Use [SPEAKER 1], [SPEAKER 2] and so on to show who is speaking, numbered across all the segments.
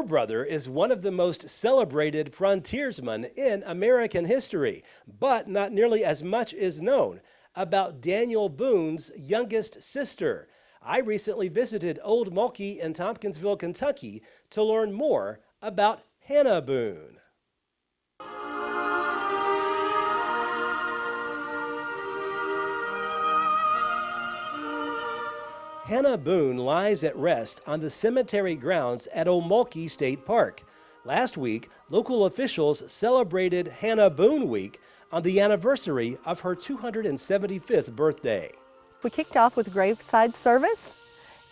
[SPEAKER 1] Your brother is one of the most celebrated frontiersmen in American history, but not nearly as much is known about Daniel Boone's youngest sister. I recently visited Old Mulkey in Tompkinsville, Kentucky to learn more about Hannah Boone. Hannah Boone lies at rest on the cemetery grounds at Old Mulkey State Park. Last week, local officials celebrated Hannah Boone Week on the anniversary of her 275th birthday.
[SPEAKER 2] We kicked off with a graveside service,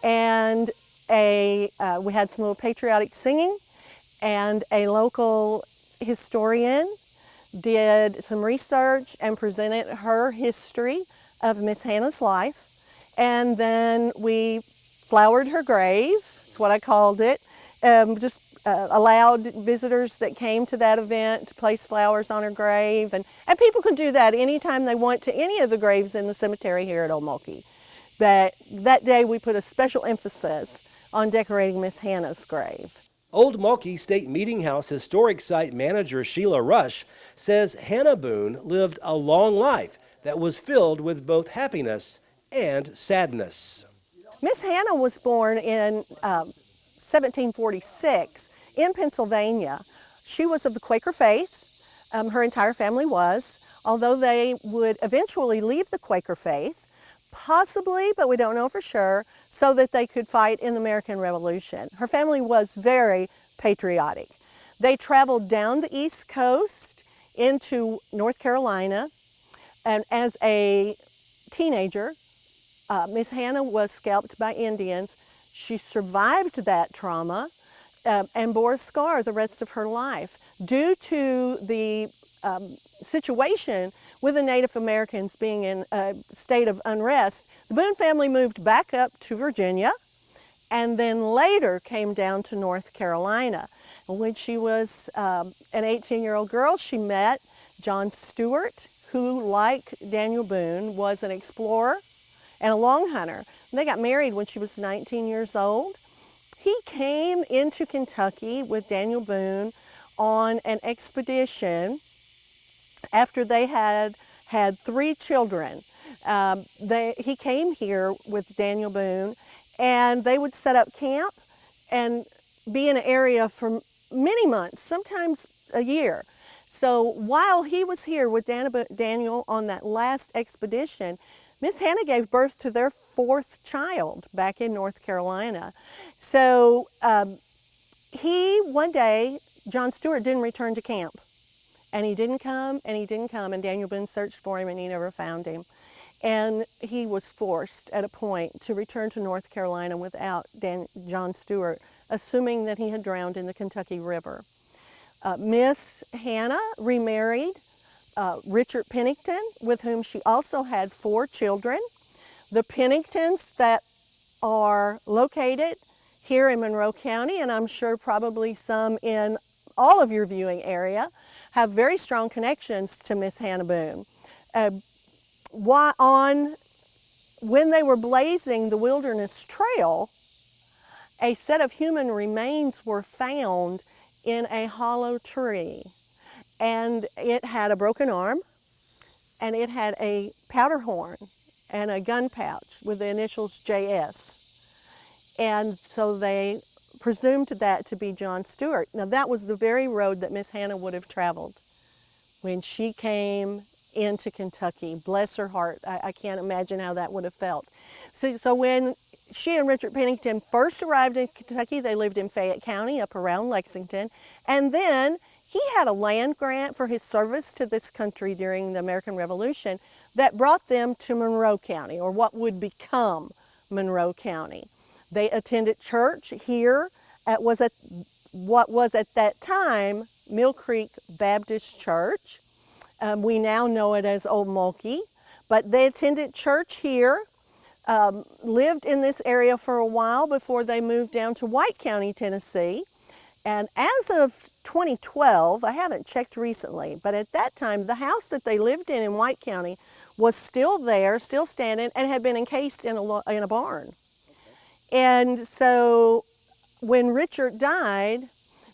[SPEAKER 2] and we had some little patriotic singing, and a local historian did some research and presented her history of Miss Hannah's life. And then we flowered her grave, that's what I called it. Allowed visitors that came to that event to place flowers on her grave. And people can do that anytime they want to any of the graves in the cemetery here at Old Mulkey. But that day we put a special emphasis on decorating Miss Hannah's grave.
[SPEAKER 1] Old Mulkey State Meeting House Historic Site Manager Sheila Rush says Hannah Boone lived a long life that was filled with both happiness and sadness.
[SPEAKER 2] Miss Hannah was born in 1746 in Pennsylvania. She was of the Quaker faith. Her entire family was, although they would eventually leave the Quaker faith, possibly, but we don't know for sure, so that they could fight in the American Revolution. Her family was very patriotic. They traveled down the East Coast into North Carolina, and as a teenager, Miss Hannah was scalped by Indians. She survived that trauma and bore a scar the rest of her life. Due to the situation with the Native Americans being in a state of unrest, the Boone family moved back up to Virginia and then later came down to North Carolina. When she was an 18-year-old girl, she met John Stewart, who, like Daniel Boone, was an explorer and a long hunter. They got married when she was 19 years old. He came into Kentucky with Daniel Boone on an expedition after they had 3 children. He came here with Daniel Boone, and they would set up camp and be in an area for many months, sometimes a year. So while he was here with Daniel on that last expedition, Miss Hannah gave birth to their 4th child back in North Carolina. So one day, John Stewart didn't return to camp. And he didn't come, and he didn't come, and Daniel Boone searched for him, and he never found him. And he was forced at a point to return to North Carolina without John Stewart, assuming that he had drowned in the Kentucky River. Miss Hannah remarried Richard Pennington, with whom she also had 4 children. The Penningtons that are located here in Monroe County, and I'm sure probably some in all of your viewing area, have very strong connections to Miss Hannah Boone. When they were blazing the Wilderness Trail, a set of human remains were found in a hollow tree. And it had a broken arm, and it had a powder horn and a gun pouch with the initials JS. And so they presumed that to be John Stewart. Now that was the very road that Miss Hannah would have traveled when she came into Kentucky. Bless her heart. I can't imagine how that would have felt. So when she and Richard Pennington first arrived in Kentucky, they lived in Fayette County up around Lexington, and then he had a land grant for his service to this country during the American Revolution that brought them to Monroe County, or what would become Monroe County. They attended church here at what was at that time Mill Creek Baptist Church. We now know it as Old Mulkey, but they attended church here, lived in this area for a while before they moved down to White County, Tennessee. And as of 2012, I haven't checked recently, but at that time, the house that they lived in White County was still there, still standing, and had been encased in a barn. Okay. And so when Richard died,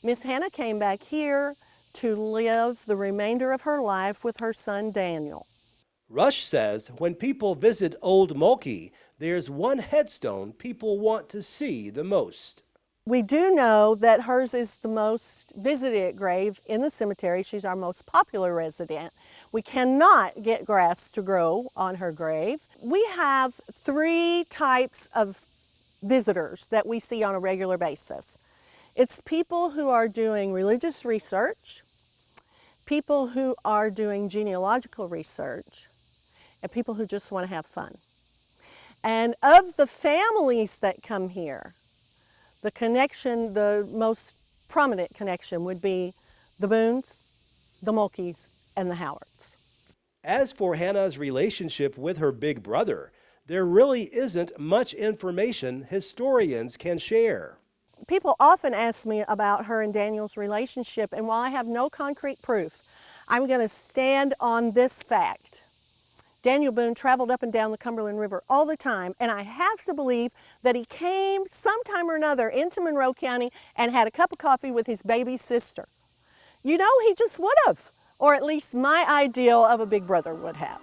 [SPEAKER 2] Miss Hannah came back here to live the remainder of her life with her son Daniel.
[SPEAKER 1] Rush says when people visit Old Mulkey, there's one headstone people want to see the most.
[SPEAKER 2] We do know that hers is the most visited grave in the cemetery. She's our most popular resident. We cannot get grass to grow on her grave. We have 3 types of visitors that we see on a regular basis. It's people who are doing religious research, people who are doing genealogical research, and people who just want to have fun. And of the families that come here, the connection, the most prominent connection would be the Boones, the Mulkeys, and the Howards.
[SPEAKER 1] As for Hannah's relationship with her big brother, there really isn't much information historians can share.
[SPEAKER 2] People often ask me about her and Daniel's relationship, and while I have no concrete proof, I'm going to stand on this fact. Daniel Boone traveled up and down the Cumberland River all the time, and I have to believe that he came sometime or another into Monroe County and had a cup of coffee with his baby sister. You know, he just would have, or at least my ideal of a big brother would have.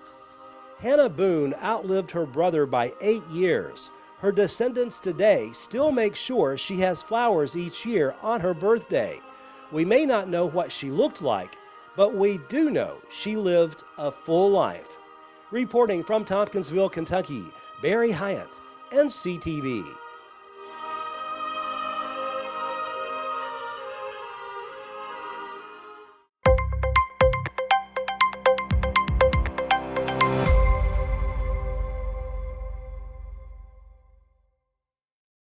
[SPEAKER 1] Hannah Boone outlived her brother by 8 years. Her descendants today still make sure she has flowers each year on her birthday. We may not know what she looked like, but we do know she lived a full life. Reporting from Tompkinsville, Kentucky, Barry Hyatt, NCTV.